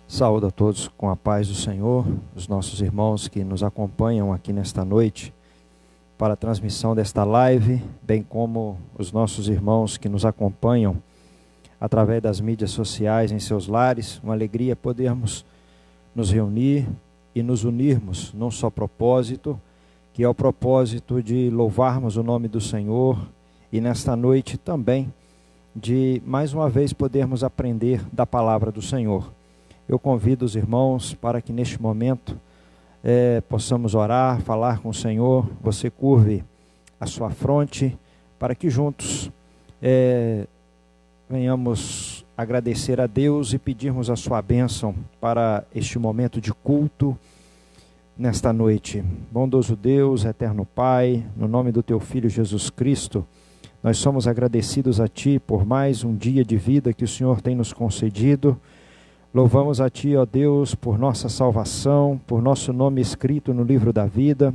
Saúdo a todos com a paz do Senhor, os nossos irmãos que nos acompanham aqui nesta noite para a transmissão desta live, bem como os nossos irmãos que nos acompanham através das mídias sociais em seus lares. Uma alegria podermos nos reunir e nos unirmos num só propósito, que é o propósito de louvarmos o nome do Senhor e nesta noite também de mais uma vez podermos aprender da palavra do Senhor. Eu convido os irmãos para que neste momento possamos orar, falar com o Senhor. Você curve a sua fronte para que juntos venhamos agradecer a Deus e pedirmos a sua bênção para este momento de culto nesta noite. Bondoso Deus, eterno Pai, no nome do Teu Filho Jesus Cristo, nós somos agradecidos a Ti por mais um dia de vida que o Senhor tem nos concedido. Louvamos a Ti, ó Deus, por nossa salvação, por nosso nome escrito no livro da vida,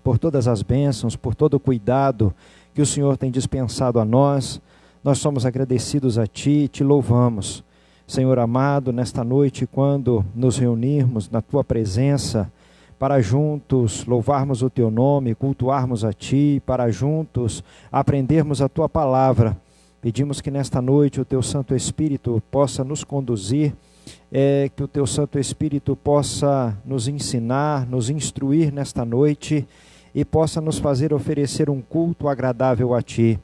por todas as bênçãos, por todo o cuidado que o Senhor tem dispensado a nós. Nós somos agradecidos a Ti e Te louvamos. Senhor amado, nesta noite, quando nos reunirmos na Tua presença, para juntos louvarmos o Teu nome, cultuarmos a Ti, para juntos aprendermos a Tua palavra, pedimos que nesta noite o Teu Santo Espírito possa nos conduzir, que o Teu Santo Espírito possa nos ensinar, nos instruir nesta noite e possa nos fazer oferecer um culto agradável a Ti.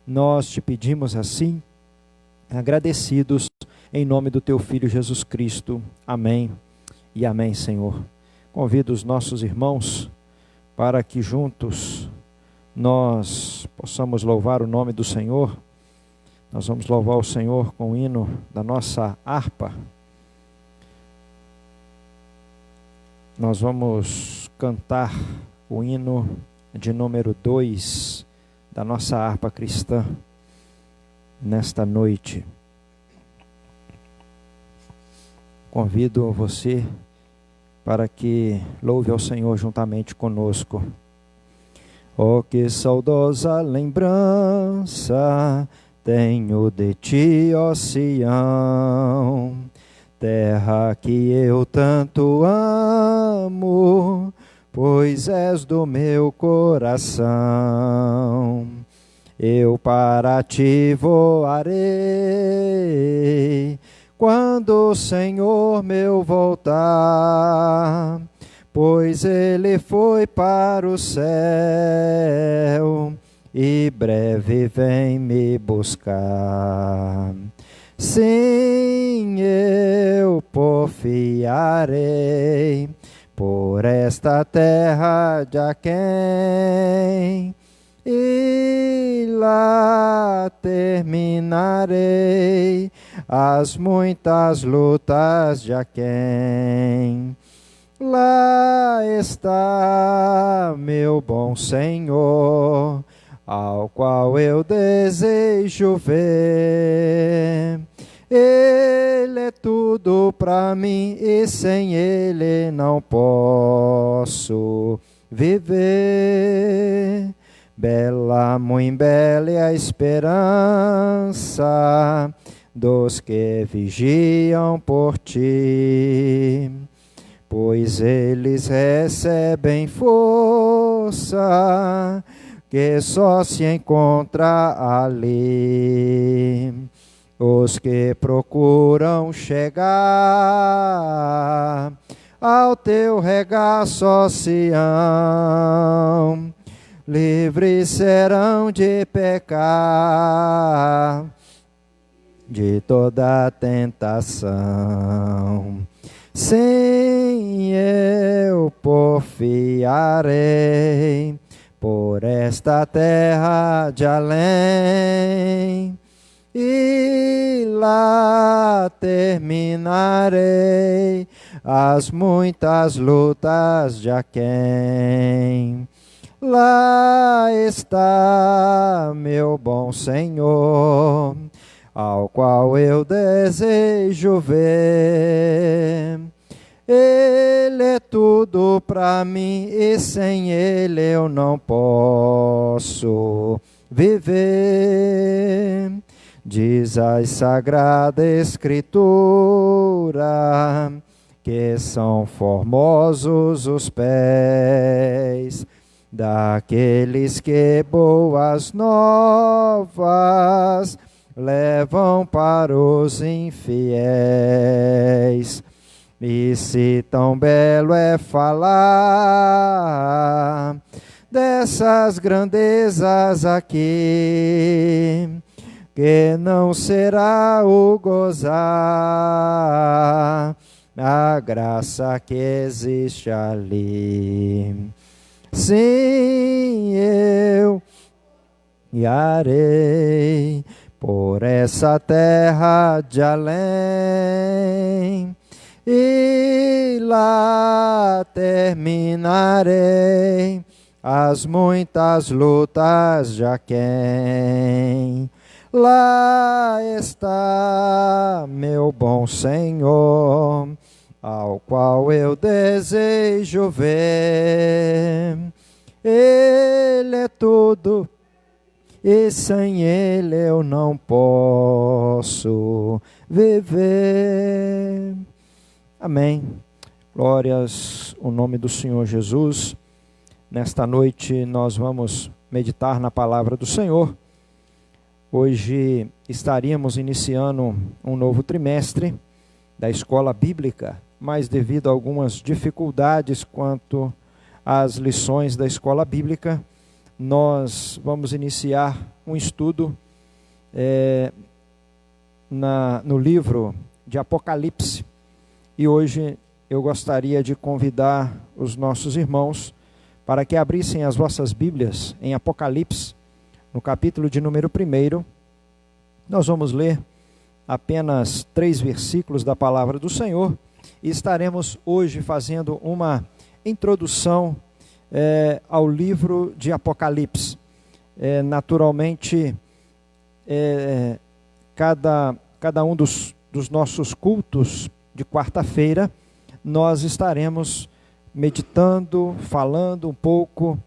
Nós Te pedimos assim, agradecidos, em nome do Teu Filho Jesus Cristo. Amém e amém, Senhor. Convido os nossos irmãos para que juntos nós possamos louvar o nome do Senhor. Nós vamos louvar o Senhor com o hino da nossa harpa. Nós vamos cantar o hino de número 2 da nossa harpa cristã nesta noite. Convido você para que louve ao Senhor juntamente conosco. Oh, que saudosa lembrança tenho de Ti, ó Sião, terra que eu tanto amo, pois és do meu coração. Eu para Ti voarei, quando o Senhor meu voltar, pois Ele foi para o céu e breve vem me buscar. Sim, eu porfiarei por esta terra de aquém, e lá terminarei as muitas lutas de aquém. Lá está meu bom Senhor, ao qual eu desejo ver. Ele é tudo para mim e sem Ele não posso viver. Bela, muito bela é a esperança dos que vigiam por Ti, pois eles recebem força que só se encontra ali. Os que procuram chegar ao Teu regaço, ó Sião, livres serão de pecar, de toda tentação. Sim, eu porfiarei por esta terra de além, e lá terminarei as muitas lutas de aquém. Lá está meu bom Senhor, ao qual eu desejo ver. Ele é tudo para mim e sem Ele eu não posso viver. Diz a Sagrada Escritura que são formosos os pés daqueles que boas novas levam para os infiéis. E se tão belo é falar dessas grandezas aqui, que não será o gozar a graça que existe ali. Sim, eu guiarei por essa terra de além, e lá terminarei as muitas lutas de quem. Lá está meu bom Senhor, ao qual eu desejo ver. Ele é tudo, e sem Ele eu não posso viver. Amém. Glórias ao nome do Senhor Jesus. Nesta noite nós vamos meditar na palavra do Senhor. Hoje estaríamos iniciando um novo trimestre da escola bíblica, mas devido a algumas dificuldades quanto às lições da escola bíblica, nós vamos iniciar um estudo no livro de Apocalipse. E hoje eu gostaria de convidar os nossos irmãos para que abrissem as vossas Bíblias em Apocalipse, no capítulo de número 1. Nós vamos ler apenas 3 versículos da palavra do Senhor e estaremos hoje fazendo uma introdução ao livro de Apocalipse. Naturalmente, cada um dos nossos cultos de quarta-feira, nós estaremos meditando, falando um pouco.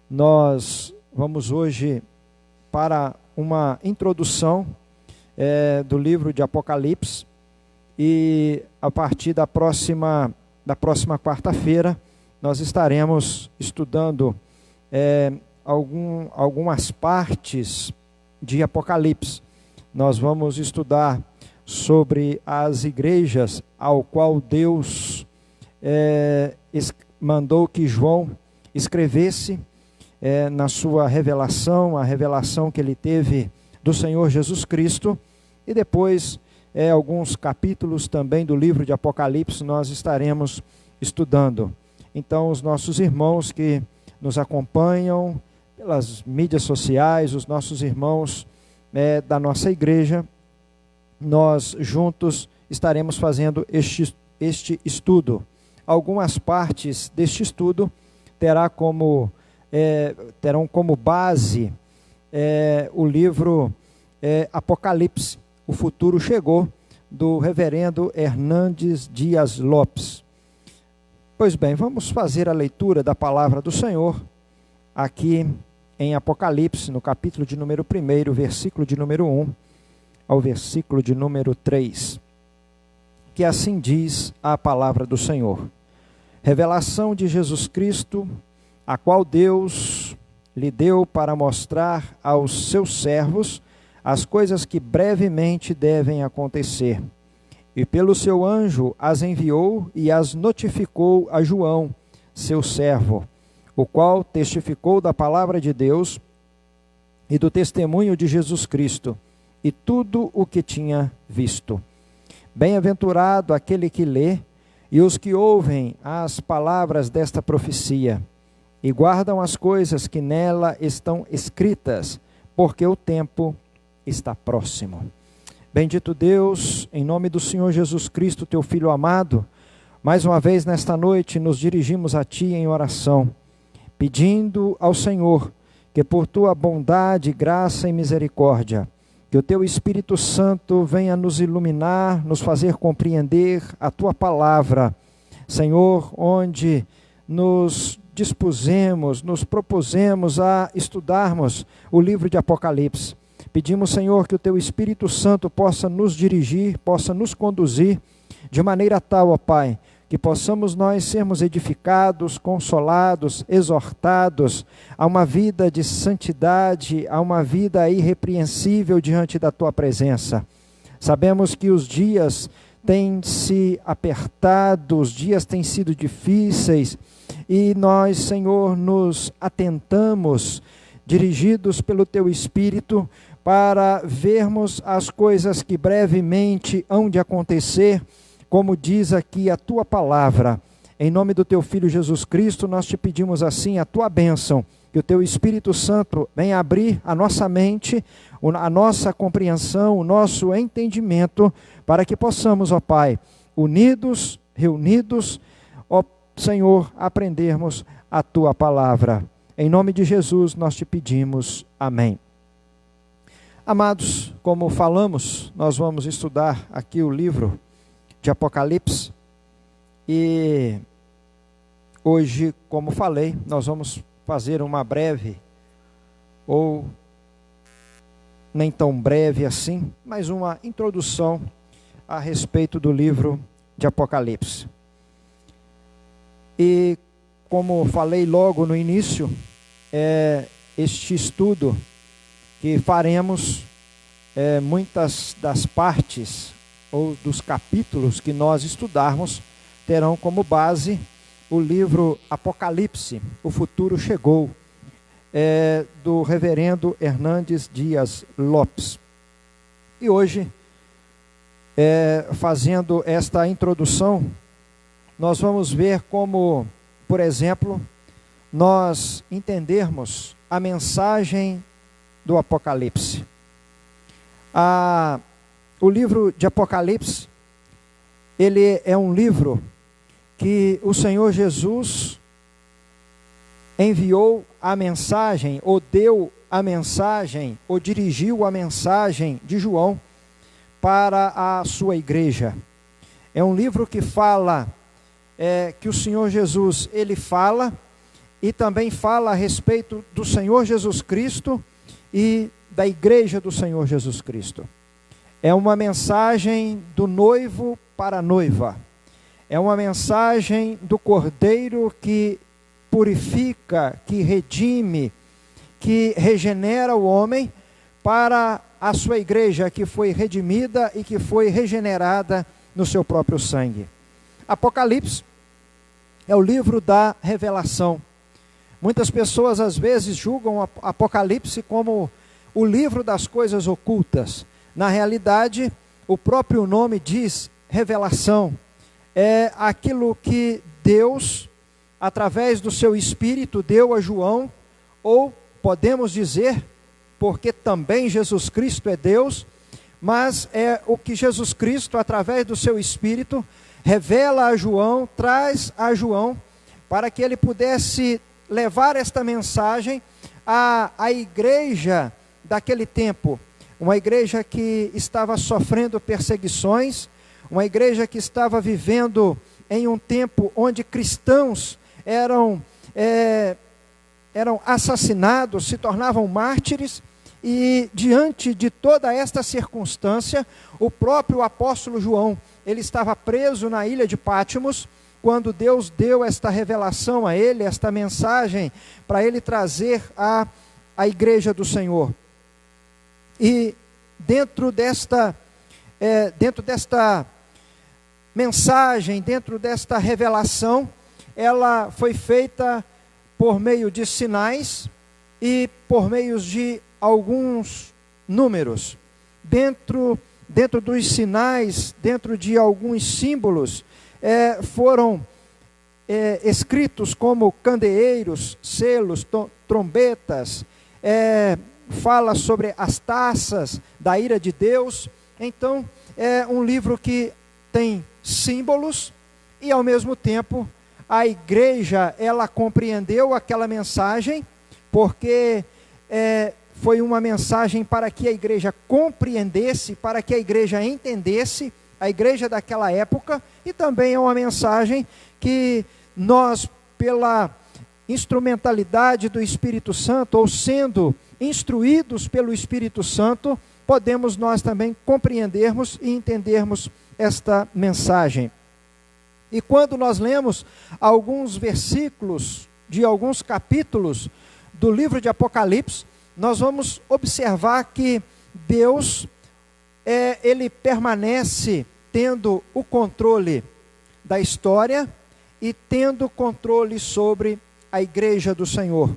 Nós vamos hoje para uma introdução do livro de Apocalipse, e a partir da próxima quarta-feira nós estaremos estudando algumas partes de Apocalipse. Nós vamos estudar sobre as igrejas ao qual Deus mandou que João escrevesse na sua revelação, a revelação que ele teve do Senhor Jesus Cristo, e depois alguns capítulos também do livro de Apocalipse nós estaremos estudando. Então, os nossos irmãos que nos acompanham pelas mídias sociais, os nossos irmãos da nossa igreja, nós juntos estaremos fazendo este estudo. Algumas partes deste estudo terão como base o livro Apocalipse, O Futuro Chegou, do reverendo Hernandes Dias Lopes. Pois bem, vamos fazer a leitura da palavra do Senhor aqui em Apocalipse, no capítulo de número 1, versículo de número 1 ao versículo de número 3, que assim diz a palavra do Senhor. Revelação de Jesus Cristo, a qual Deus lhe deu para mostrar aos seus servos as coisas que brevemente devem acontecer. E pelo seu anjo as enviou e as notificou a João, seu servo, o qual testificou da palavra de Deus e do testemunho de Jesus Cristo, e tudo o que tinha visto. Bem-aventurado aquele que lê, e os que ouvem as palavras desta profecia, e guardam as coisas que nela estão escritas, porque o tempo está próximo. Bendito Deus, em nome do Senhor Jesus Cristo, teu Filho amado, mais uma vez nesta noite nos dirigimos a Ti em oração, pedindo ao Senhor que por Tua bondade, graça e misericórdia, que o Teu Espírito Santo venha nos iluminar, nos fazer compreender a Tua palavra, Senhor, onde nos dispusemos, nos propusemos a estudarmos o livro de Apocalipse. Pedimos, Senhor, que o Teu Espírito Santo possa nos dirigir, possa nos conduzir, de maneira tal, ó Pai, que possamos nós sermos edificados, consolados, exortados a uma vida de santidade, a uma vida irrepreensível diante da Tua presença. Sabemos que os dias têm se apertado, os dias têm sido difíceis, e nós, Senhor, nos atentamos, dirigidos pelo Teu Espírito, para vermos as coisas que brevemente hão de acontecer, como diz aqui a Tua palavra. Em nome do Teu Filho Jesus Cristo, nós te pedimos assim a Tua bênção, que o Teu Espírito Santo venha abrir a nossa mente, a nossa compreensão, o nosso entendimento, para que possamos, ó Pai, unidos, reunidos, ó Senhor, aprendermos a Tua palavra. Em nome de Jesus nós te pedimos. Amém. Amados, como falamos, nós vamos estudar aqui o livro de Apocalipse, e hoje, como falei, nós vamos fazer uma breve, ou nem tão breve assim, mas uma introdução a respeito do livro de Apocalipse. E como falei logo no início, este estudo que faremos, muitas das partes ou dos capítulos que nós estudarmos terão como base o livro Apocalipse, O Futuro Chegou, do reverendo Hernandes Dias Lopes. E hoje, fazendo esta introdução, nós vamos ver como, por exemplo, nós entendermos a mensagem do Apocalipse. O livro de Apocalipse, ele é um livro que o Senhor Jesus enviou a mensagem, ou deu a mensagem, ou dirigiu a mensagem de João para a sua igreja. É um livro que fala, que o Senhor Jesus, ele fala, e também fala a respeito do Senhor Jesus Cristo e da igreja do Senhor Jesus Cristo. É uma mensagem do noivo para a noiva. É uma mensagem do Cordeiro que purifica, que redime, que regenera o homem para a sua igreja, que foi redimida e que foi regenerada no seu próprio sangue. Apocalipse é o livro da revelação. Muitas pessoas às vezes julgam Apocalipse como o livro das coisas ocultas. Na realidade, o próprio nome diz revelação. É aquilo que Deus, através do seu Espírito, deu a João, ou podemos dizer, porque também Jesus Cristo é Deus, mas é o que Jesus Cristo, através do seu Espírito, revela a João, traz a João, para que ele pudesse levar esta mensagem à igreja daquele tempo. Uma igreja que estava sofrendo perseguições, uma igreja que estava vivendo em um tempo onde cristãos eram assassinados, se tornavam mártires, e diante de toda esta circunstância, o próprio apóstolo João, ele estava preso na ilha de Patmos, quando Deus deu esta revelação a ele, esta mensagem, para ele trazer à igreja do Senhor. E dentro desta mensagem, dentro desta revelação, ela foi feita por meio de sinais e por meio de alguns números. Dentro dos sinais, dentro de alguns símbolos, foram escritos como candeeiros, selos, trombetas, fala sobre as taças da ira de Deus. Então, é um livro que tem símbolos e, ao mesmo tempo, a igreja, ela compreendeu aquela mensagem, porque foi uma mensagem para que a igreja compreendesse, para que a igreja entendesse, a igreja daquela época, e também é uma mensagem que nós, pela instrumentalidade do Espírito Santo, ou sendo instruídos pelo Espírito Santo, podemos nós também compreendermos e entendermos esta mensagem. E quando nós lemos alguns versículos de alguns capítulos do livro de Apocalipse, nós vamos observar que Deus, Ele permanece tendo o controle da história e tendo controle sobre a igreja do Senhor.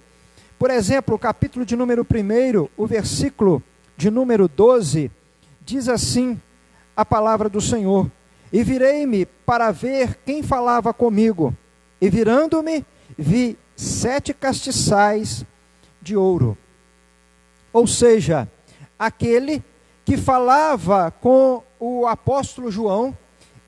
Por exemplo, o capítulo de número 1, o versículo de número 12, diz assim a palavra do Senhor: e virei-me para ver quem falava comigo, e virando-me, vi 7 castiçais de ouro. Ou seja, aquele que falava com o apóstolo João,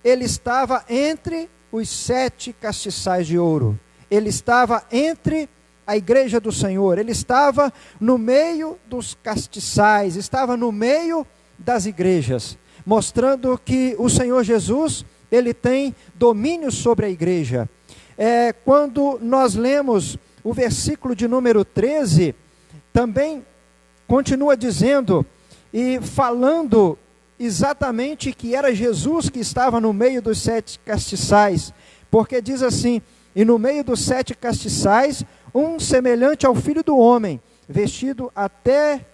ele estava entre os 7 castiçais de ouro. Ele estava entre a igreja do Senhor, ele estava no meio dos castiçais, estava no meio das igrejas, mostrando que o Senhor Jesus, ele tem domínio sobre a igreja. Quando nós lemos o versículo de número 13, também continua dizendo e falando exatamente que era Jesus que estava no meio dos 7 castiçais, porque diz assim: e no meio dos 7 castiçais, um semelhante ao Filho do Homem, vestido até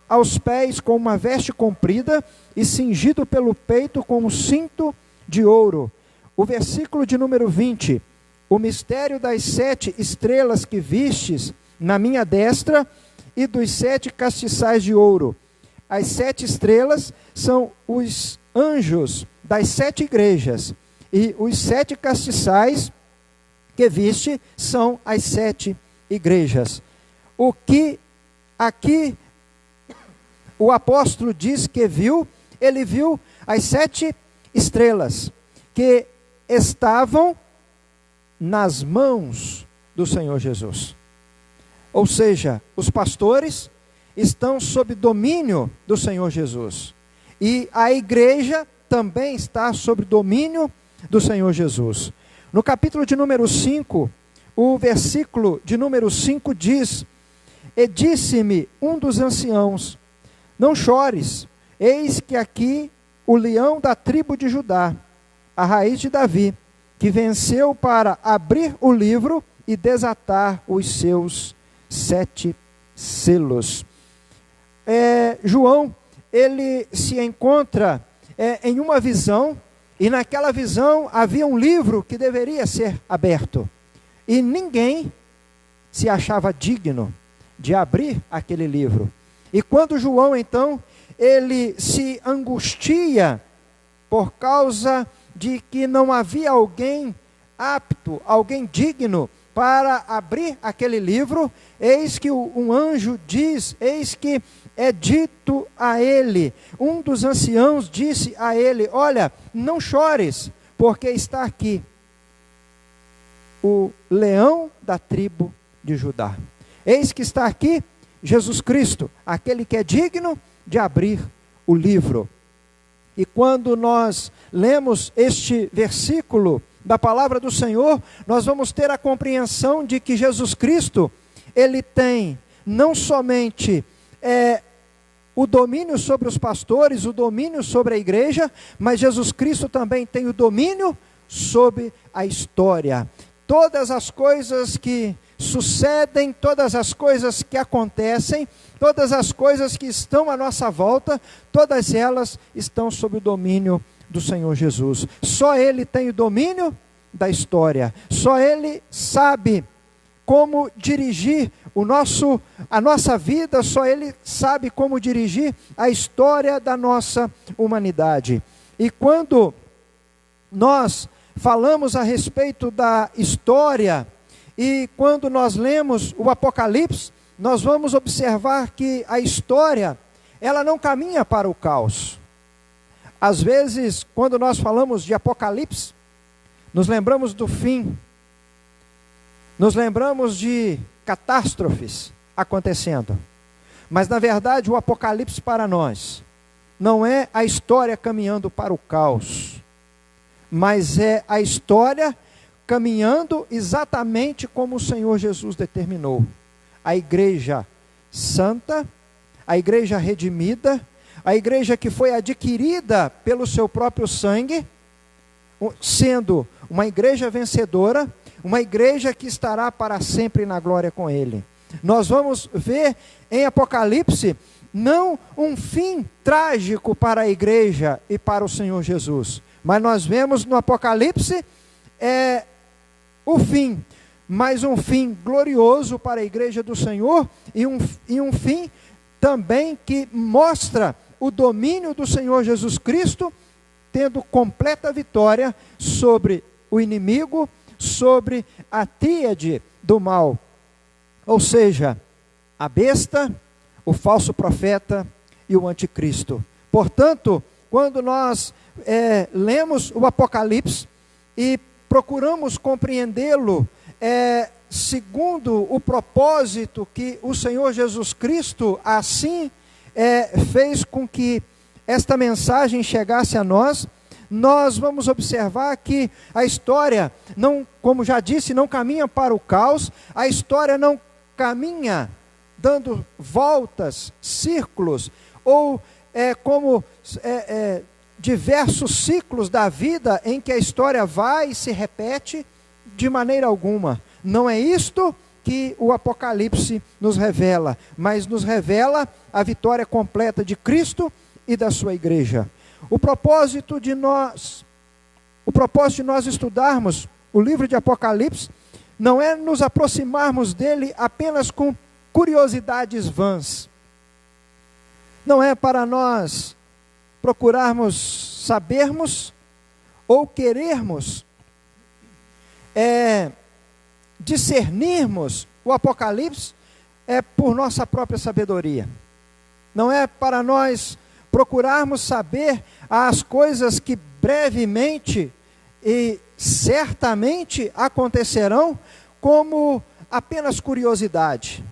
aos pés com uma veste comprida e cingido pelo peito com um cinto de ouro. O versículo de número 20: o mistério das 7 estrelas que vistes na minha destra e dos 7 castiçais de ouro. As 7 estrelas são os anjos das 7 igrejas, e os 7 castiçais que viste são as 7 igrejas. O que aqui o apóstolo diz que viu, ele viu as 7 estrelas que estavam nas mãos do Senhor Jesus. Ou seja, os pastores estão sob domínio do Senhor Jesus. E a igreja também está sob domínio do Senhor Jesus. No capítulo de número 5, o versículo de número 5 diz: e disse-me um dos anciãos: não chores, eis que aqui o leão da tribo de Judá, a raiz de Davi, que venceu para abrir o livro e desatar os seus 7 selos. João, ele se encontra em uma visão, e naquela visão havia um livro que deveria ser aberto, e ninguém se achava digno de abrir aquele livro. E quando João, então, ele se angustia por causa de que não havia alguém apto, alguém digno para abrir aquele livro, eis que um anjo diz, eis que é dito a ele, um dos anciãos disse a ele: olha, não chores, porque está aqui o leão da tribo de Judá. Eis que está aqui Jesus Cristo, aquele que é digno de abrir o livro. E quando nós lemos este versículo da palavra do Senhor, nós vamos ter a compreensão de que Jesus Cristo, ele tem não somente o domínio sobre os pastores, o domínio sobre a igreja, mas Jesus Cristo também tem o domínio sobre a história. Todas as coisas que sucedem, todas as coisas que acontecem, todas as coisas que estão à nossa volta, todas elas estão sob o domínio do Senhor Jesus. Só Ele tem o domínio da história, só Ele sabe como dirigir a nossa vida, só Ele sabe como dirigir a história da nossa humanidade. E quando nós falamos a respeito da história, e quando nós lemos o Apocalipse, nós vamos observar que a história, ela não caminha para o caos. Às vezes, quando nós falamos de Apocalipse, nos lembramos do fim, nos lembramos de catástrofes acontecendo. Mas, na verdade, o Apocalipse para nós não é a história caminhando para o caos, mas é a história caminhando exatamente como o Senhor Jesus determinou. A igreja santa, a igreja redimida, a igreja que foi adquirida pelo seu próprio sangue, sendo uma igreja vencedora, uma igreja que estará para sempre na glória com Ele. Nós vamos ver em Apocalipse, não um fim trágico para a igreja e para o Senhor Jesus, mas nós vemos no Apocalipse o fim, mas um fim glorioso para a igreja do Senhor, e um fim também que mostra o domínio do Senhor Jesus Cristo, tendo completa vitória sobre o inimigo, sobre a tríade do mal, ou seja, a besta, o falso profeta e o anticristo. Portanto, quando nós lemos o Apocalipse e procuramos compreendê-lo segundo o propósito que o Senhor Jesus Cristo assim fez com que esta mensagem chegasse a nós, nós vamos observar que a história, não, como já disse, não caminha para o caos, a história não caminha dando voltas, círculos, ou como diversos ciclos da vida em que a história vai e se repete, de maneira alguma. Não é isto que o Apocalipse nos revela, mas nos revela a vitória completa de Cristo e da sua igreja. O propósito de nós estudarmos o livro de Apocalipse não é nos aproximarmos dele apenas com curiosidades vãs. Não é para nós procurarmos sabermos ou querermos discernirmos o Apocalipse por nossa própria sabedoria. Não é para nós procurarmos saber as coisas que brevemente e certamente acontecerão como apenas curiosidade,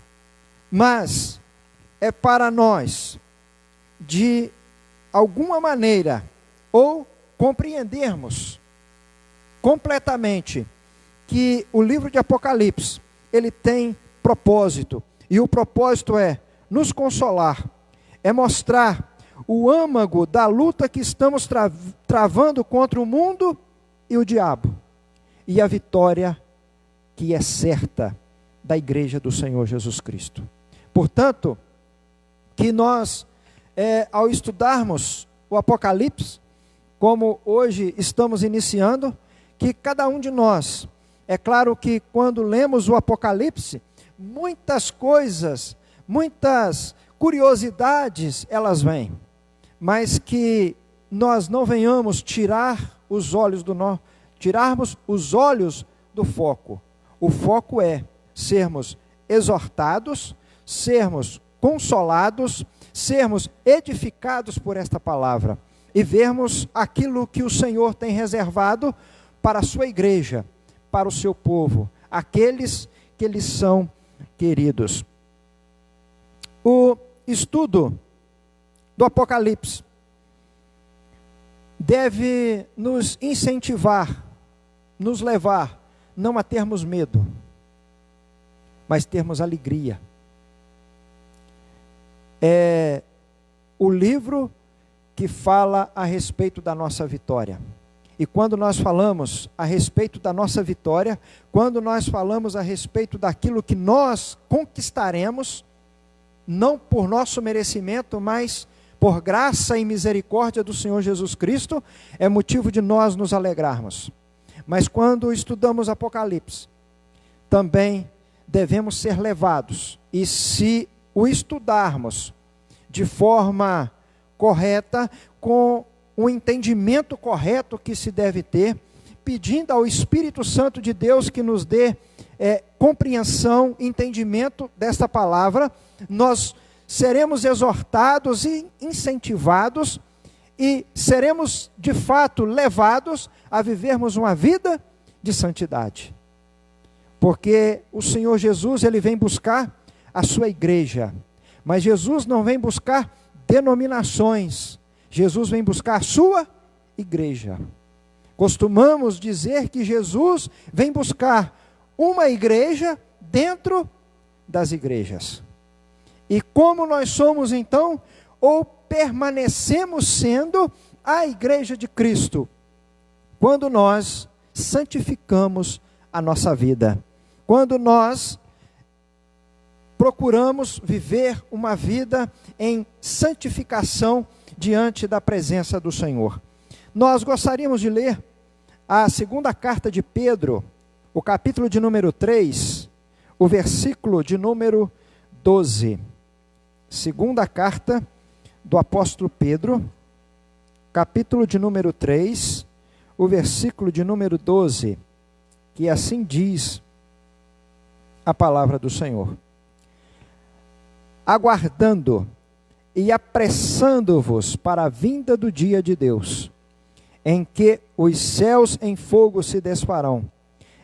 mas é para nós, de alguma maneira, ou compreendermos completamente que o livro de Apocalipse, ele tem propósito, e o propósito é nos consolar, é mostrar o âmago da luta que estamos travando contra o mundo e o diabo, e a vitória que é certa da igreja do Senhor Jesus Cristo. Portanto, que nós, ao estudarmos o Apocalipse, como hoje estamos iniciando, que cada um de nós, é claro que quando lemos o Apocalipse, muitas coisas, muitas curiosidades, elas vêm, mas que nós não venhamos tirarmos os olhos do foco. O foco é sermos exortados, sermos consolados, sermos edificados por esta palavra e vermos aquilo que o Senhor tem reservado para a sua igreja, para o seu povo, aqueles que lhes são queridos. O estudo do Apocalipse deve nos incentivar, nos levar, não a termos medo, mas termos alegria. É o livro que fala a respeito da nossa vitória. E quando nós falamos a respeito da nossa vitória, quando nós falamos a respeito daquilo que nós conquistaremos, não por nosso merecimento, mas por graça e misericórdia do Senhor Jesus Cristo, é motivo de nós nos alegrarmos. Mas quando estudamos Apocalipse, também devemos ser levados, e se o estudarmos de forma correta, com o entendimento correto que se deve ter, pedindo ao Espírito Santo de Deus que nos dê compreensão, entendimento desta palavra, nós seremos exortados e incentivados, e seremos de fato levados a vivermos uma vida de santidade. Porque o Senhor Jesus, ele vem buscar a sua igreja, mas Jesus não vem buscar denominações, Jesus vem buscar a sua igreja. Costumamos dizer que Jesus vem buscar uma igreja dentro das igrejas. E como nós somos então, ou permanecemos sendo a igreja de Cristo, quando nós santificamos a nossa vida, quando nós procuramos viver uma vida em santificação diante da presença do Senhor. Nós gostaríamos de ler a segunda carta de Pedro, o capítulo de número 3, o versículo de número 12. Segunda carta do apóstolo Pedro, capítulo de número 3, o versículo de número 12, que assim diz a palavra do Senhor: aguardando e apressando-vos para a vinda do dia de Deus, em que os céus em fogo se desfarão,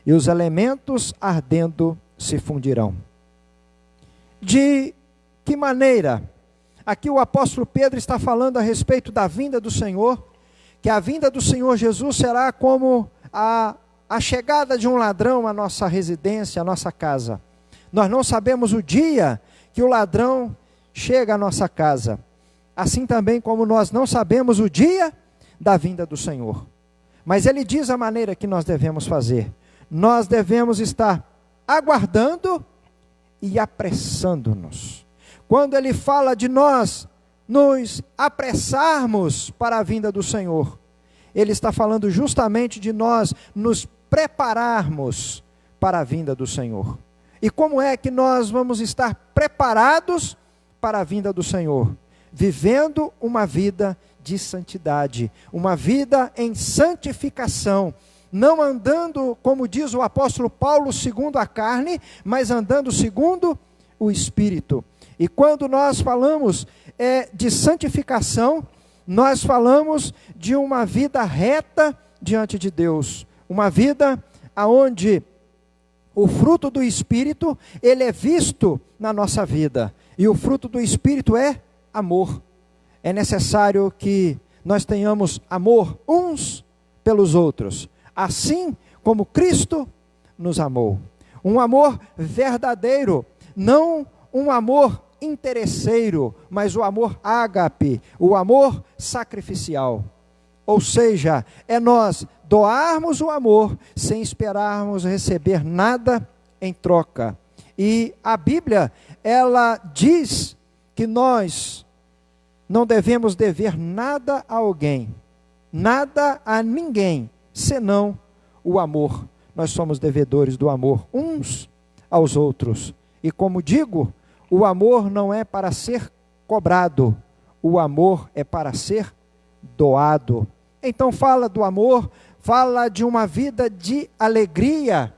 e os elementos ardendo se fundirão. De que maneira? Aqui o apóstolo Pedro está falando a respeito da vinda do Senhor, que a vinda do Senhor Jesus será como a chegada de um ladrão à nossa residência, à nossa casa. Nós não sabemos o dia que o ladrão chega à nossa casa, assim também como nós não sabemos o dia da vinda do Senhor. Mas ele diz a maneira que nós devemos fazer. Nós devemos estar aguardando e apressando-nos. Quando ele fala de nós nos apressarmos para a vinda do Senhor, ele está falando justamente de nós nos prepararmos para a vinda do Senhor. E como é que nós vamos estar preparados para a vinda do Senhor? Vivendo uma vida de santidade, uma vida em santificação, não andando, como diz o apóstolo Paulo, segundo a carne, mas andando segundo o Espírito. E quando nós falamos de santificação, nós falamos de uma vida reta diante de Deus, uma vida onde o fruto do Espírito, ele é visto na nossa vida, e o fruto do Espírito é amor. É necessário que nós tenhamos amor uns pelos outros, assim como Cristo nos amou. Um amor verdadeiro, não um amor interesseiro, mas o amor ágape, o amor sacrificial. Ou seja, é nós doarmos o amor sem esperarmos receber nada em troca. E a Bíblia, ela diz que nós não devemos dever nada a alguém, nada a ninguém, senão o amor. Nós somos devedores do amor uns aos outros. E como digo, o amor não é para ser cobrado, o amor é para ser doado. Então fala do amor, fala de uma vida de alegria,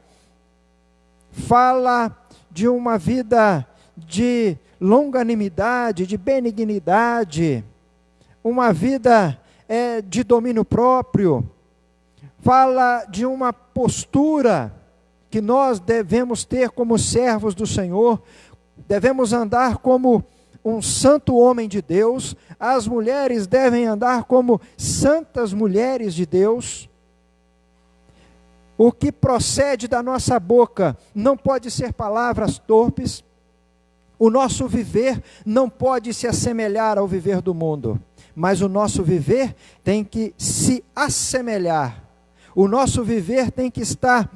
fala de uma vida de longanimidade, de benignidade, uma vida de domínio próprio, fala de uma postura que nós devemos ter como servos do Senhor, devemos andar como um santo homem de Deus, as mulheres devem andar como santas mulheres de Deus. O que procede da nossa boca não pode ser palavras torpes, o nosso viver não pode se assemelhar ao viver do mundo, mas o nosso viver tem que se assemelhar, o nosso viver tem que estar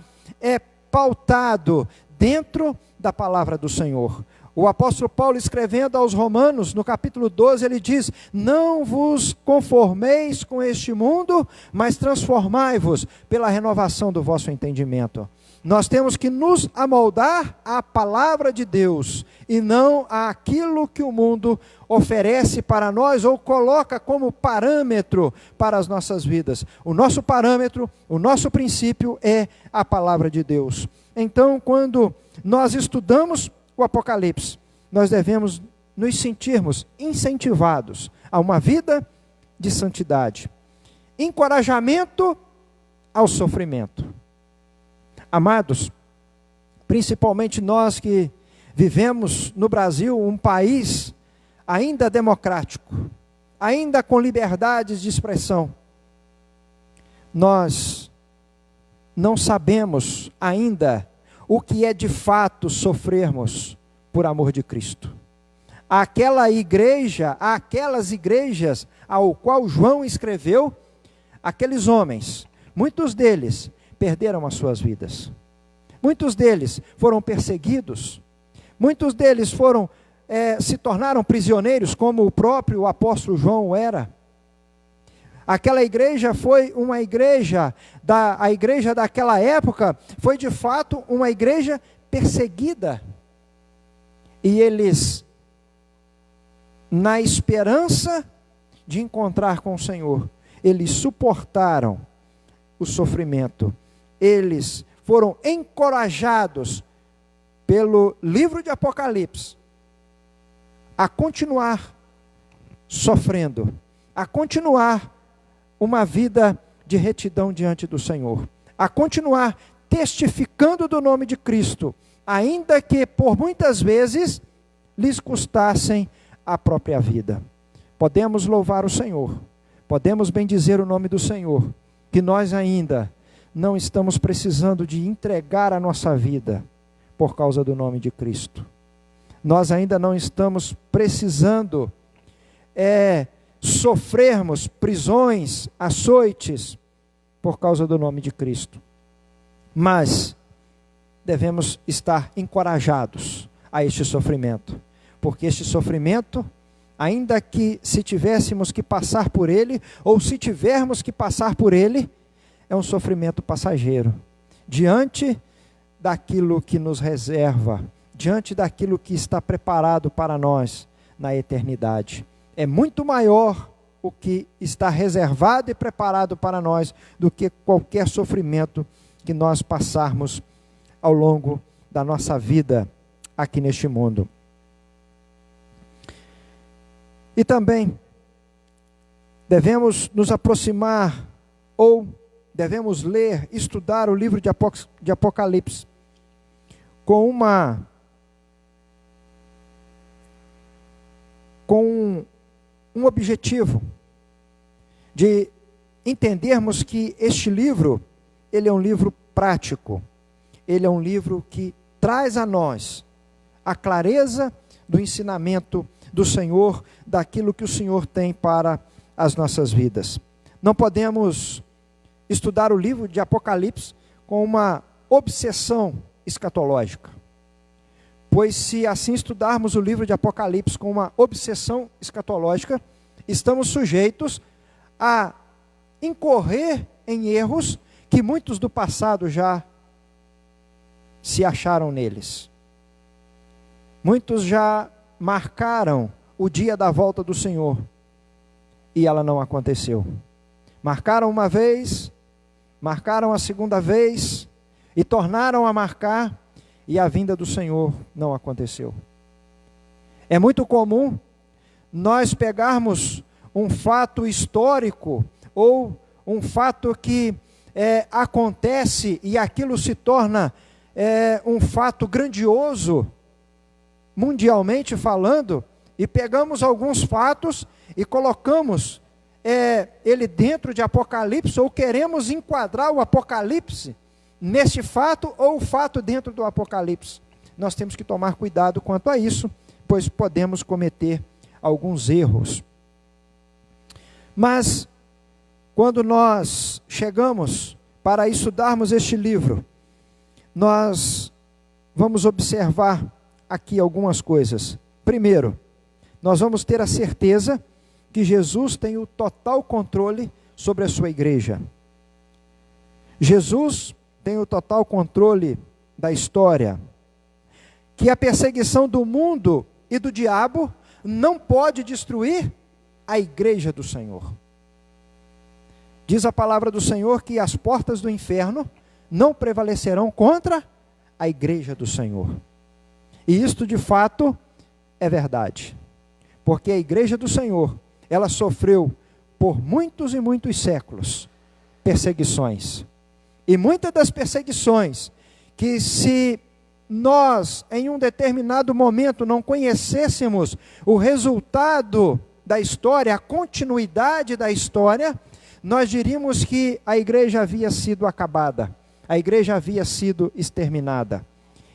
pautado dentro da palavra do Senhor. O apóstolo Paulo, escrevendo aos Romanos, no capítulo 12, ele diz: não vos conformeis com este mundo, mas transformai-vos pela renovação do vosso entendimento. Nós temos que nos amoldar à palavra de Deus, e não àquilo que o mundo oferece para nós, ou coloca como parâmetro para as nossas vidas. O nosso parâmetro, o nosso princípio é a palavra de Deus. Então, quando nós estudamos o Apocalipse, nós devemos nos sentirmos incentivados a uma vida de santidade, encorajamento ao sofrimento. Amados, principalmente nós que vivemos no Brasil, um país ainda democrático, ainda com liberdades de expressão, nós não sabemos ainda o que é de fato sofrermos por amor de Cristo. Aquelas igrejas ao qual João escreveu, aqueles homens, muitos deles perderam as suas vidas. Muitos deles foram perseguidos. Muitos deles se tornaram prisioneiros, como o próprio apóstolo João era. Aquela igreja foi uma igreja, a igreja daquela época, foi de fato uma igreja perseguida. E eles, na esperança de encontrar com o Senhor, eles suportaram o sofrimento. Eles foram encorajados pelo livro de Apocalipse a continuar sofrendo, a continuar uma vida de retidão diante do Senhor, a continuar testificando do nome de Cristo, ainda que por muitas vezes lhes custassem a própria vida. Podemos louvar o Senhor, podemos bendizer o nome do Senhor, que nós ainda não estamos precisando de entregar a nossa vida por causa do nome de Cristo. Nós ainda não estamos precisando sofrermos prisões, açoites, por causa do nome de Cristo. Mas devemos estar encorajados a este sofrimento, porque este sofrimento, ainda que se tivéssemos que passar por ele, ou se tivermos que passar por ele, é um sofrimento passageiro, diante daquilo que nos reserva, diante daquilo que está preparado para nós na eternidade. É muito maior o que está reservado e preparado para nós do que qualquer sofrimento que nós passarmos ao longo da nossa vida aqui neste mundo. E também devemos nos aproximar, ou devemos ler, estudar o livro de Apocalipse com um objetivo de entendermos que este livro, ele é um livro prático, ele é um livro que traz a nós a clareza do ensinamento do Senhor, daquilo que o Senhor tem para as nossas vidas. Não podemos estudar o livro de Apocalipse com uma obsessão escatológica, pois se assim estudarmos o livro de Apocalipse com uma obsessão escatológica, estamos sujeitos a incorrer em erros que muitos do passado já se acharam neles. Muitos já marcaram o dia da volta do Senhor e ela não aconteceu. Marcaram uma vez, marcaram a segunda vez e tornaram a marcar, e a vinda do Senhor não aconteceu. É muito comum nós pegarmos um fato histórico ou um fato que acontece e aquilo se torna um fato grandioso, mundialmente falando, e pegamos alguns fatos e colocamos ele dentro de Apocalipse, ou queremos enquadrar o Apocalipse nesse fato, ou o fato dentro do Apocalipse. Nós temos que tomar cuidado quanto a isso, pois podemos cometer alguns erros. Mas, quando nós chegamos para estudarmos este livro, nós vamos observar aqui algumas coisas. Primeiro, nós vamos ter a certeza que Jesus tem o total controle sobre a sua igreja. Jesus tem o total controle da história. Que a perseguição do mundo e do diabo não pode destruir a igreja do Senhor. Diz a palavra do Senhor que as portas do inferno não prevalecerão contra a igreja do Senhor. E isto de fato é verdade. Porque a igreja do Senhor, ela sofreu por muitos e muitos séculos perseguições. E muitas das perseguições que, se nós em um determinado momento não conhecêssemos o resultado da história, a continuidade da história, nós diríamos que a igreja havia sido acabada, a igreja havia sido exterminada.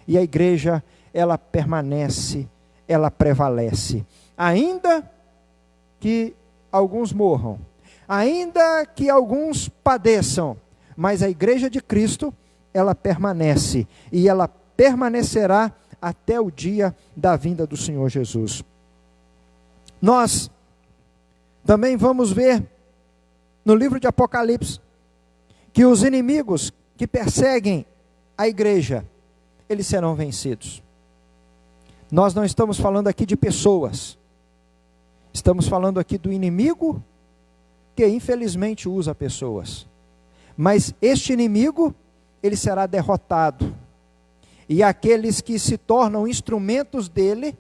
E a igreja, ela permanece, ela prevalece. Ainda que alguns morram, ainda que alguns padeçam, mas a igreja de Cristo, ela permanece, e ela permanecerá até o dia da vinda do Senhor Jesus. Nós também vamos ver no livro de Apocalipse que os inimigos que perseguem a igreja, eles serão vencidos. Nós não estamos falando aqui de pessoas, estamos falando aqui do inimigo que infelizmente usa pessoas. Mas este inimigo, ele será derrotado. E aqueles que se tornam instrumentos dele,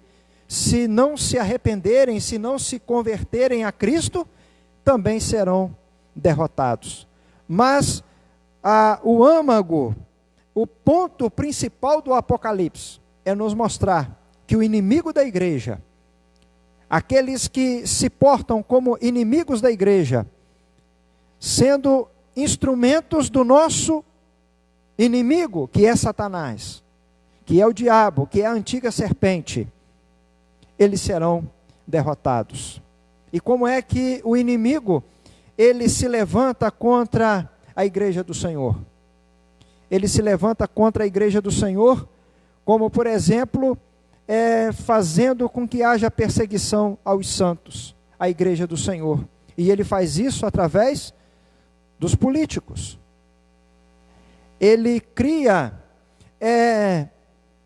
se não se arrependerem, se não se converterem a Cristo, também serão derrotados. Mas o âmago, o ponto principal do Apocalipse, é nos mostrar que o inimigo da igreja, aqueles que se portam como inimigos da igreja, sendo instrumentos do nosso inimigo, que é Satanás, que é o diabo, que é a antiga serpente, eles serão derrotados. E como é que o inimigo, ele se levanta contra a igreja do Senhor? Ele se levanta contra a igreja do Senhor, como por exemplo, fazendo com que haja perseguição aos santos, à igreja do Senhor. E ele faz isso através dos políticos. Ele cria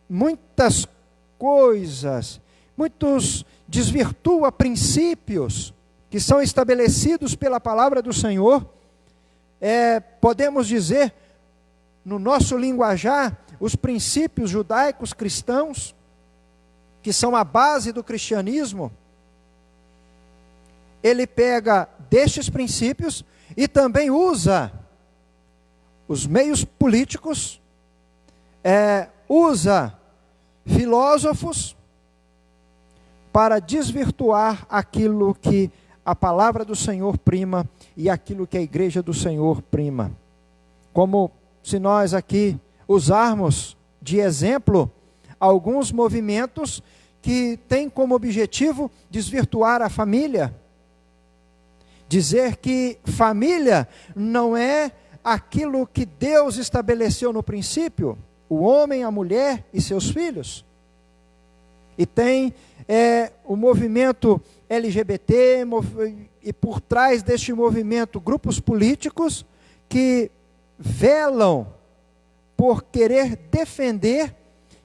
muitas coisas, desvirtua princípios que são estabelecidos pela palavra do Senhor. Podemos dizer, no nosso linguajar, os princípios judaicos cristãos, que são a base do cristianismo. Ele pega destes princípios e também usa os meios políticos, usa filósofos para desvirtuar aquilo que a palavra do Senhor prima e aquilo que a igreja do Senhor prima. Como se nós aqui usarmos de exemplo alguns movimentos que têm como objetivo desvirtuar a família, dizer que família não é aquilo que Deus estabeleceu no princípio, o homem, a mulher e seus filhos. E tem o movimento LGBT, e por trás deste movimento, grupos políticos que velam por querer defender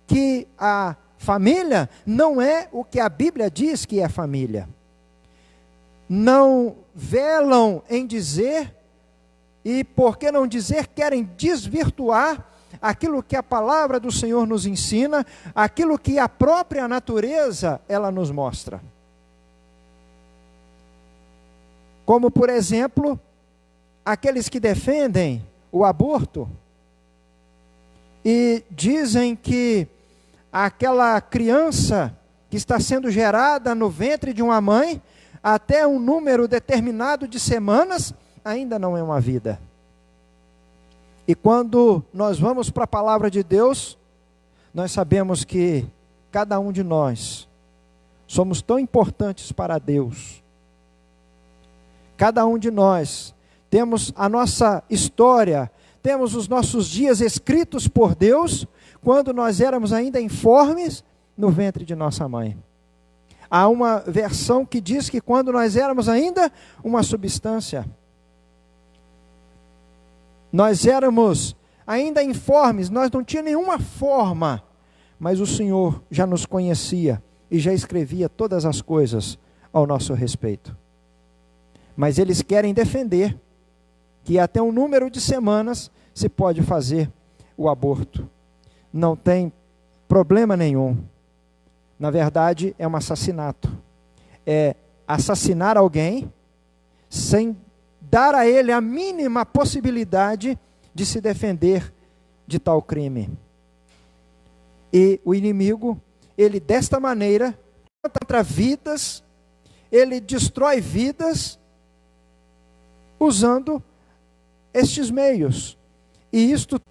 que a família não é o que a Bíblia diz que é família. Não velam em dizer, e por que não dizer, querem desvirtuar aquilo que a palavra do Senhor nos ensina, aquilo que a própria natureza ela nos mostra. Como, por exemplo, aqueles que defendem o aborto e dizem que aquela criança que está sendo gerada no ventre de uma mãe, até um número determinado de semanas, ainda não é uma vida. E quando nós vamos para a palavra de Deus, nós sabemos que cada um de nós somos tão importantes para Deus. Cada um de nós temos a nossa história, temos os nossos dias escritos por Deus, quando nós éramos ainda informes no ventre de nossa mãe. Há uma versão que diz que quando nós éramos ainda uma substância, nós éramos ainda informes, nós não tínhamos nenhuma forma, mas o Senhor já nos conhecia e já escrevia todas as coisas ao nosso respeito. Mas eles querem defender que até um número de semanas se pode fazer o aborto. Não tem problema nenhum. Na verdade, é um assassinato. É assassinar alguém sem dar a ele a mínima possibilidade de se defender de tal crime. E o inimigo, ele desta maneira, contra vidas, ele destrói vidas, usando estes meios. E isto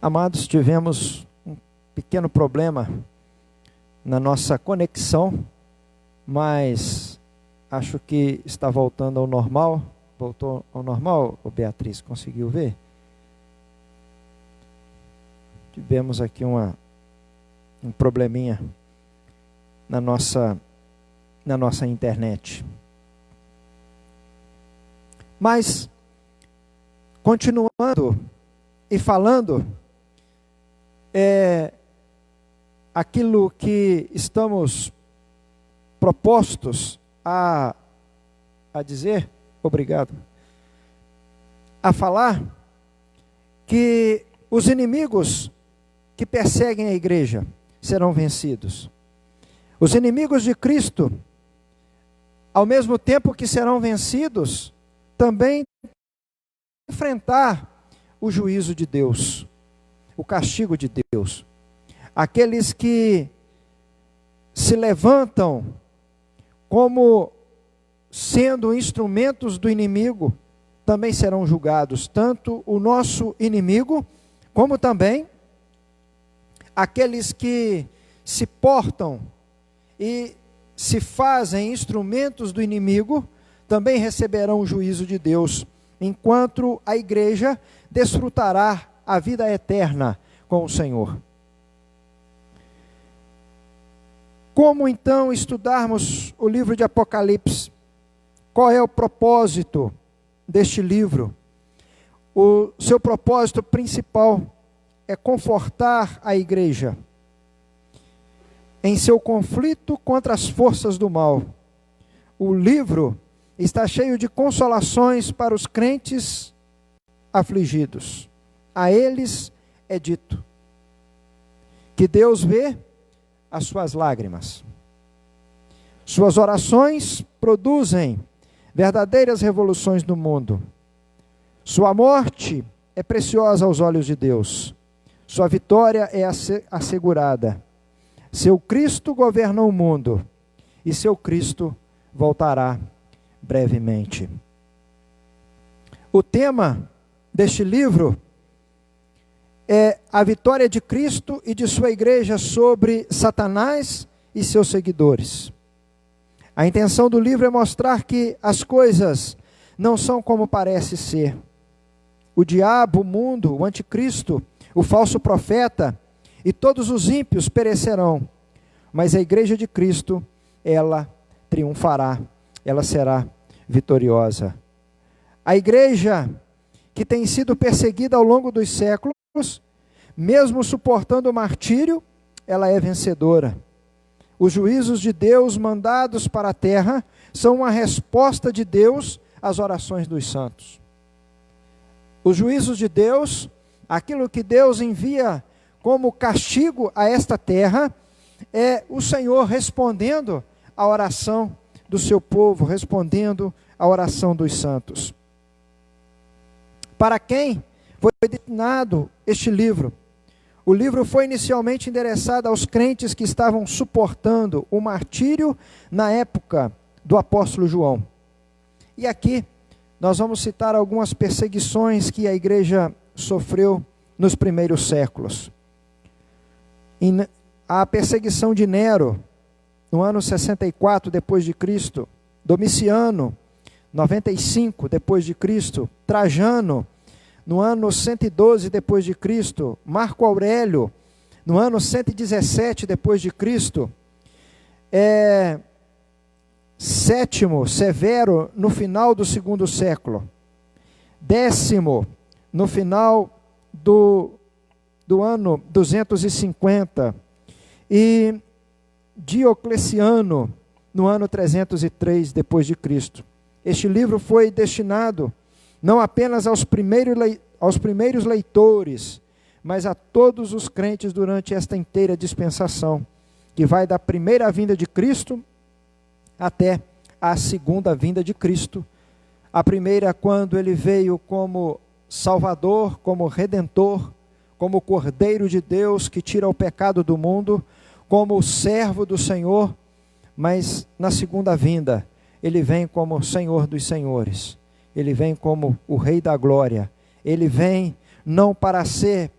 amados, tivemos um pequeno problema na nossa conexão, mas acho que está voltando ao normal. Voltou ao normal, Beatriz, conseguiu ver? Tivemos aqui um probleminha na nossa internet. Mas, continuando e falando, aquilo que estamos propostos a dizer, obrigado, a falar, que os inimigos que perseguem a igreja serão vencidos. Os inimigos de Cristo, ao mesmo tempo que serão vencidos, também enfrentar o juízo de Deus, o castigo de Deus. Aqueles que se levantam como sendo instrumentos do inimigo, também serão julgados, tanto o nosso inimigo, como também aqueles que se portam e se fazem instrumentos do inimigo, também receberão o juízo de Deus, enquanto a igreja desfrutará a vida eterna com o Senhor. Como então estudarmos o livro de Apocalipse? Qual é o propósito deste livro? O seu propósito principal é confortar a igreja em seu conflito contra as forças do mal. O livro está cheio de consolações para os crentes afligidos. A eles é dito que Deus vê as suas lágrimas. Suas orações produzem verdadeiras revoluções no mundo. Sua morte é preciosa aos olhos de Deus. Sua vitória é assegurada. Seu Cristo governa o mundo e seu Cristo voltará brevemente. O tema deste livro é a vitória de Cristo e de sua igreja sobre Satanás e seus seguidores. A intenção do livro é mostrar que as coisas não são como parece ser. O diabo, o mundo, o anticristo, o falso profeta e todos os ímpios perecerão, mas a igreja de Cristo, ela triunfará, ela será vitoriosa. A igreja que tem sido perseguida ao longo dos séculos, mesmo suportando o martírio, ela é vencedora. Os juízos de Deus mandados para a terra são uma resposta de Deus às orações dos santos. Os juízos de Deus, aquilo que Deus envia como castigo a esta terra, é o Senhor respondendo à oração do seu povo, respondendo à oração dos santos. Para quem foi destinado este livro? O livro foi inicialmente endereçado aos crentes que estavam suportando o martírio na época do apóstolo João. E aqui nós vamos citar algumas perseguições que a igreja sofreu nos primeiros séculos. A perseguição de Nero, no ano 64 depois de Cristo, Domiciano, 95 depois de Cristo, Trajano, no ano 112 depois de Cristo, Marco Aurélio, no ano 117 depois de Cristo, Sétimo, Severo, no final do segundo século, Décimo, no final do ano 250, e Diocleciano, no ano 303 depois de Cristo. Este livro foi destinado não apenas aos primeiros leitores, mas a todos os crentes durante esta inteira dispensação, que vai da primeira vinda de Cristo até a segunda vinda de Cristo. A primeira, quando ele veio como Salvador, como Redentor, como Cordeiro de Deus que tira o pecado do mundo, como o servo do Senhor, mas na segunda vinda, ele vem como Senhor dos senhores, ele vem como o Rei da glória, ele vem não para ser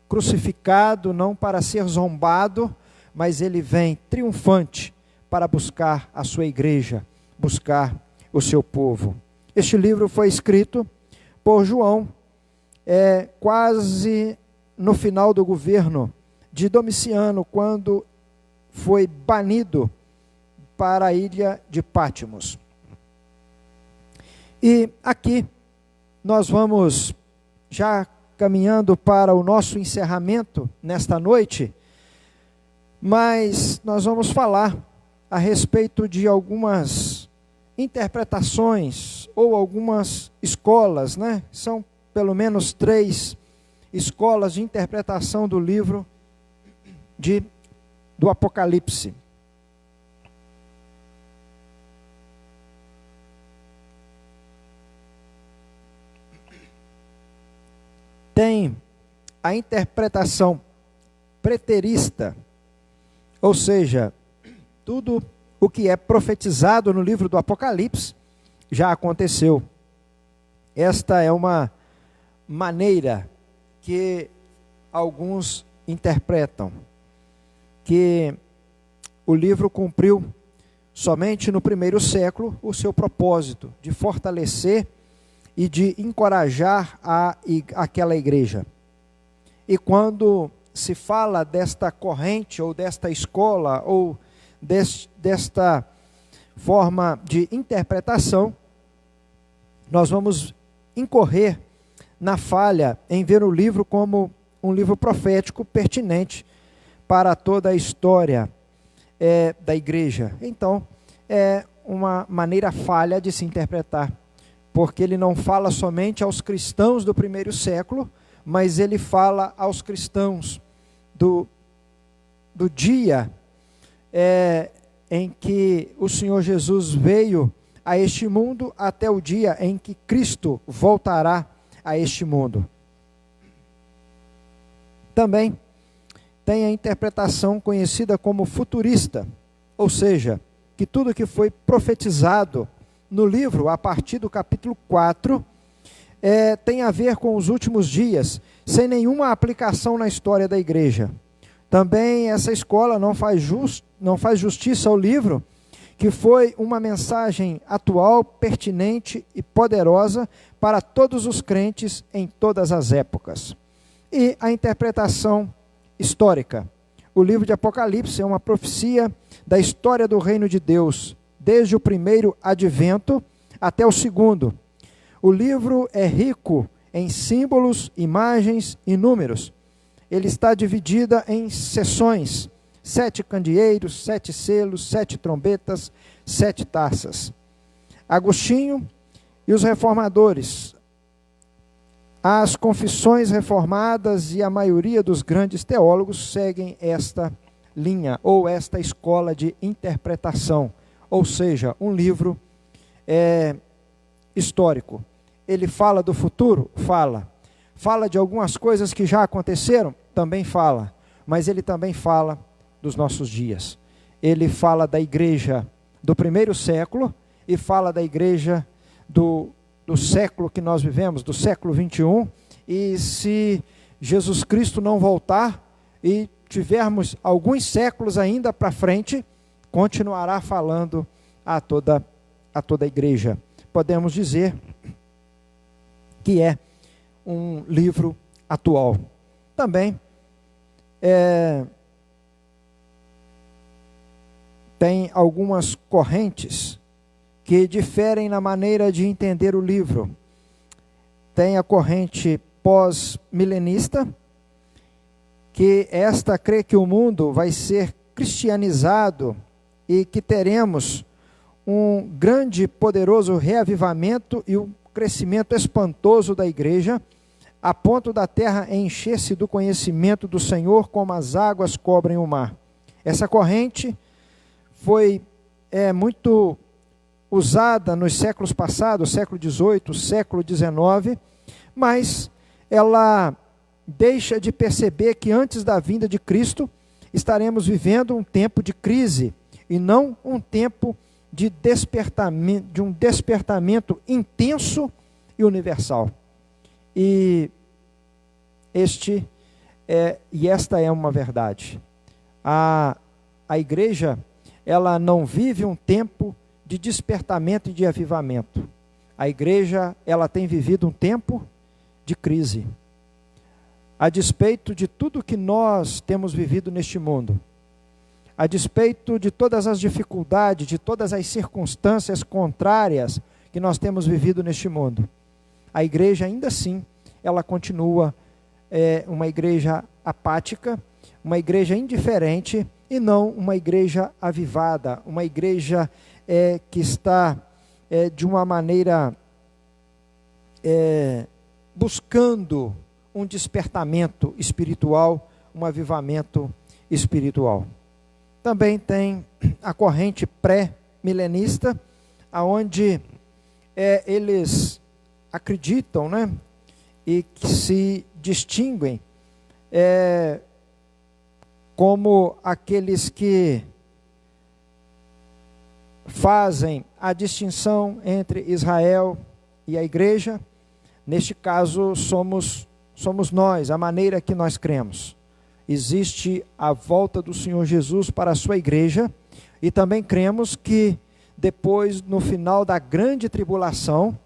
crucificado, não para ser zombado, mas ele vem triunfante para buscar a sua igreja, buscar o seu povo. Este livro foi escrito por João, quase no final do governo de Domiciano, quando foi banido para a ilha de Pátimos. E aqui nós vamos já caminhando para o nosso encerramento nesta noite, mas nós vamos falar a respeito de algumas interpretações ou algumas escolas, né? São pelo menos 3 escolas de interpretação do livro do Apocalipse. Tem a interpretação preterista, ou seja, tudo o que é profetizado no livro do Apocalipse já aconteceu. Esta é uma maneira que alguns interpretam, que o livro cumpriu somente no primeiro século o seu propósito de fortalecer e de encorajar aquela igreja. E quando se fala desta corrente, ou desta escola, ou desta forma de interpretação, nós vamos incorrer na falha em ver o livro como um livro profético pertinente para toda a história da igreja. Então, é uma maneira falha de se interpretar, porque ele não fala somente aos cristãos do primeiro século, mas ele fala aos cristãos do dia em que o Senhor Jesus veio a este mundo, até o dia em que Cristo voltará a este mundo. Também tem a interpretação conhecida como futurista, ou seja, que tudo que foi profetizado no livro, a partir do capítulo 4, tem a ver com os últimos dias, sem nenhuma aplicação na história da igreja. Também essa escola não faz justiça ao livro, que foi uma mensagem atual, pertinente e poderosa para todos os crentes em todas as épocas. E a interpretação histórica. O livro de Apocalipse é uma profecia da história do reino de Deus, desde o primeiro advento até o segundo. O livro é rico em símbolos, imagens e números. Ele está dividido em seções: 7 candeeiros, 7 selos, 7 trombetas, 7 taças. Agostinho e os reformadores, as confissões reformadas e a maioria dos grandes teólogos seguem esta linha, ou esta escola de interpretação, ou seja, um livro histórico. Ele fala do futuro? Fala de algumas coisas que já aconteceram? Também fala, mas ele também fala dos nossos dias. Ele fala da igreja do primeiro século e fala da igreja do século que nós vivemos, do século 21, e se Jesus Cristo não voltar e tivermos alguns séculos ainda para frente, continuará falando a toda a igreja. Podemos dizer que é um livro atual. Também tem algumas correntes que diferem na maneira de entender o livro. Tem a corrente pós-milenista, que esta crê que o mundo vai ser cristianizado e que teremos um grande e poderoso reavivamento e um crescimento espantoso da igreja, a ponto da terra encher-se do conhecimento do Senhor como as águas cobrem o mar. Essa corrente foi muito usada nos séculos passados, século XVIII, século XIX, mas ela deixa de perceber que antes da vinda de Cristo estaremos vivendo um tempo de crise e não um tempo de um despertamento intenso e universal. E esta é uma verdade. A igreja, ela não vive um tempo de despertamento e de avivamento. A igreja, ela tem vivido um tempo de crise. A despeito de tudo que nós temos vivido neste mundo, a despeito de todas as dificuldades, de todas as circunstâncias contrárias que nós temos vivido neste mundo, a igreja ainda assim, ela continua uma igreja apática, uma igreja indiferente e não uma igreja avivada, uma igreja que está de uma maneira buscando um despertamento espiritual, um avivamento espiritual. Também tem a corrente pré-milenista, aonde eles acreditam, né, e que se distinguem como aqueles que fazem a distinção entre Israel e a igreja. Neste caso, somos nós, a maneira que nós cremos. Existe a volta do Senhor Jesus para a sua igreja, e também cremos que depois, no final da grande tribulação,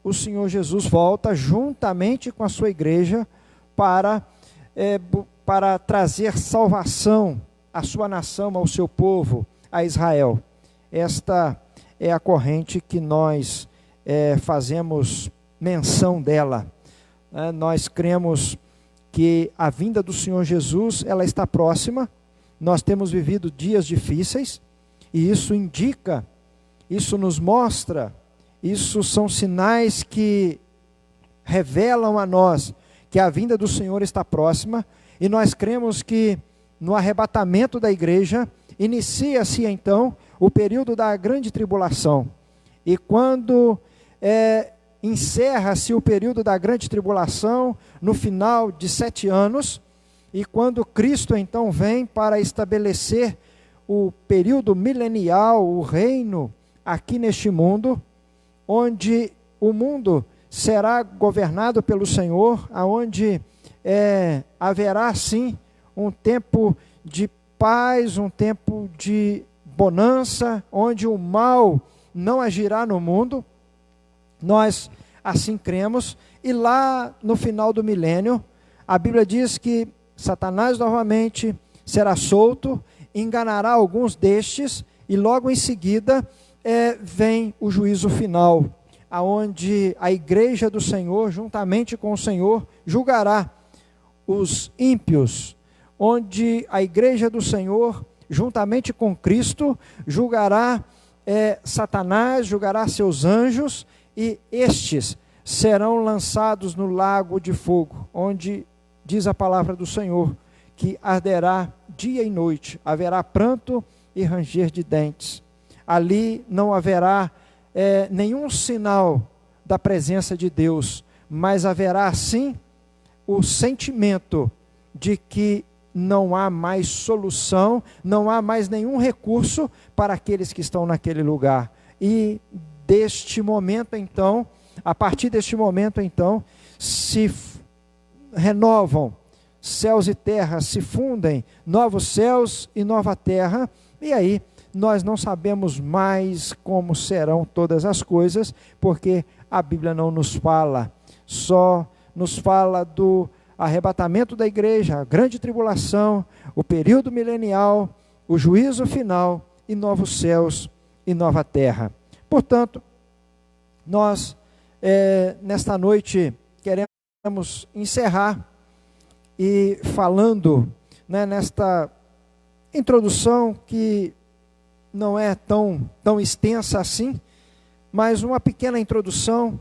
o Senhor Jesus volta juntamente com a sua igreja para trazer salvação à sua nação, ao seu povo, a Israel. Esta é a corrente que nós fazemos menção dela. Nós cremos que a vinda do Senhor Jesus, ela está próxima. Nós temos vivido dias difíceis, e isso indica, isso nos mostra, isso são sinais que revelam a nós que a vinda do Senhor está próxima, e nós cremos que no arrebatamento da igreja, inicia-se então o período da grande tribulação, e quando encerra-se o período da grande tribulação, no final de 7 anos, e quando Cristo então vem para estabelecer o período milenial, o reino aqui neste mundo, onde o mundo será governado pelo Senhor, aonde haverá sim um tempo de paz, um tempo de bonança, onde o mal não agirá no mundo. Nós assim cremos, e lá no final do milênio, a Bíblia diz que Satanás novamente será solto, enganará alguns destes, e logo em seguida vem o juízo final, aonde a igreja do Senhor, juntamente com o Senhor, julgará os ímpios, onde a igreja do Senhor, juntamente com Cristo, julgará Satanás, julgará seus anjos, e estes serão lançados no lago de fogo, onde diz a palavra do Senhor, que arderá dia e noite, haverá pranto e ranger de dentes. Ali não haverá nenhum sinal da presença de Deus, mas haverá sim o sentimento de que não há mais solução, não há mais nenhum recurso para aqueles que estão naquele lugar. E deste momento então, a partir deste momento então, se renovam céus e terra, se fundem novos céus e nova terra, e aí nós não sabemos mais como serão todas as coisas, porque a Bíblia não nos fala, só nos fala do arrebatamento da igreja, a grande tribulação, o período milenial, o juízo final e novos céus e nova terra. Portanto, nós nesta noite queremos encerrar e falando, né, nesta introdução que não é tão extensa assim, mas uma pequena introdução,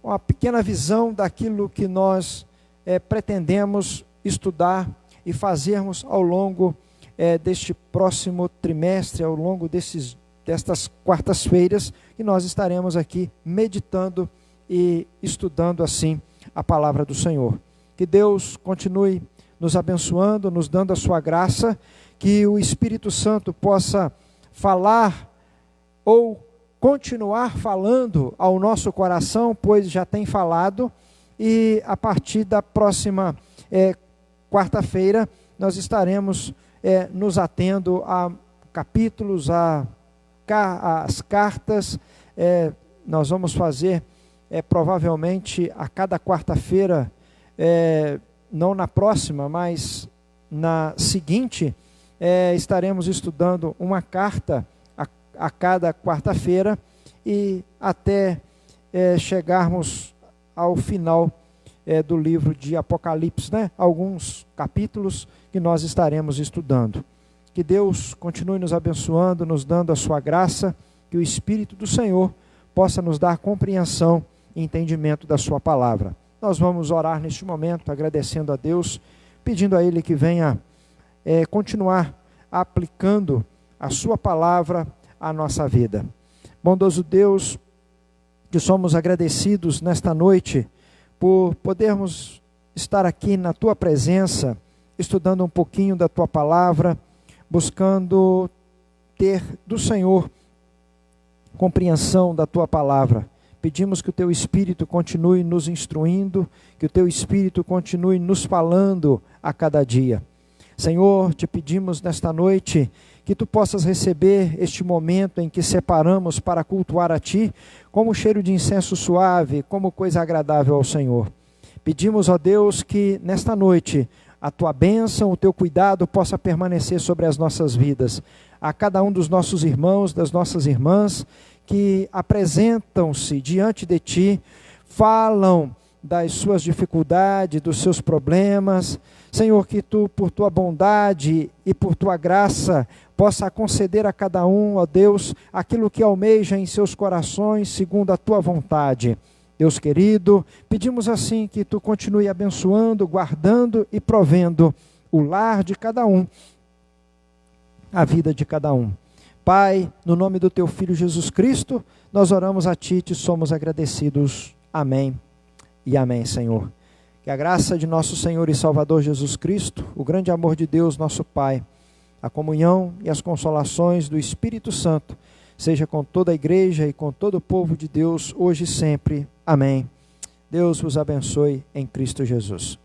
uma pequena visão daquilo que nós pretendemos estudar e fazermos ao longo deste próximo trimestre, ao longo destas quartas-feiras, que nós estaremos aqui meditando e estudando assim a palavra do Senhor. Que Deus continue nos abençoando, nos dando a sua graça, que o Espírito Santo possa falar ou continuar falando ao nosso coração, pois já tem falado, e a partir da próxima quarta-feira nós estaremos nos atendo a capítulos, as cartas. Nós vamos fazer provavelmente a cada quarta-feira, não na próxima, mas na seguinte, estaremos estudando uma carta a cada quarta-feira, e até chegarmos ao final do livro de Apocalipse, né? Alguns capítulos que nós estaremos estudando. Que Deus continue nos abençoando, nos dando a sua graça, que o Espírito do Senhor possa nos dar compreensão e entendimento da sua palavra. Nós vamos orar neste momento, agradecendo a Deus, pedindo a Ele que venha continuar aplicando a sua palavra à nossa vida. Bondoso Deus, que somos agradecidos nesta noite por podermos estar aqui na tua presença, estudando um pouquinho da tua palavra, buscando ter do Senhor compreensão da tua palavra. Pedimos que o teu Espírito continue nos instruindo, que o teu Espírito continue nos falando a cada dia. Senhor, te pedimos nesta noite que tu possas receber este momento em que separamos para cultuar a ti, como cheiro de incenso suave, como coisa agradável ao Senhor. Pedimos, ó Deus, que nesta noite a tua bênção, o teu cuidado possa permanecer sobre as nossas vidas. A cada um dos nossos irmãos, das nossas irmãs, que apresentam-se diante de ti, falam das suas dificuldades, dos seus problemas. Senhor, que tu, por tua bondade e por tua graça, possa conceder a cada um, ó Deus, aquilo que almeja em seus corações, segundo a tua vontade. Deus querido, pedimos assim que tu continue abençoando, guardando e provendo o lar de cada um, a vida de cada um. Pai, no nome do teu Filho Jesus Cristo, nós oramos a ti e te somos agradecidos. Amém e amém, Senhor. Que a graça de nosso Senhor e Salvador Jesus Cristo, o grande amor de Deus, nosso Pai, a comunhão e as consolações do Espírito Santo, seja com toda a igreja e com todo o povo de Deus, hoje e sempre. Amém. Deus vos abençoe em Cristo Jesus.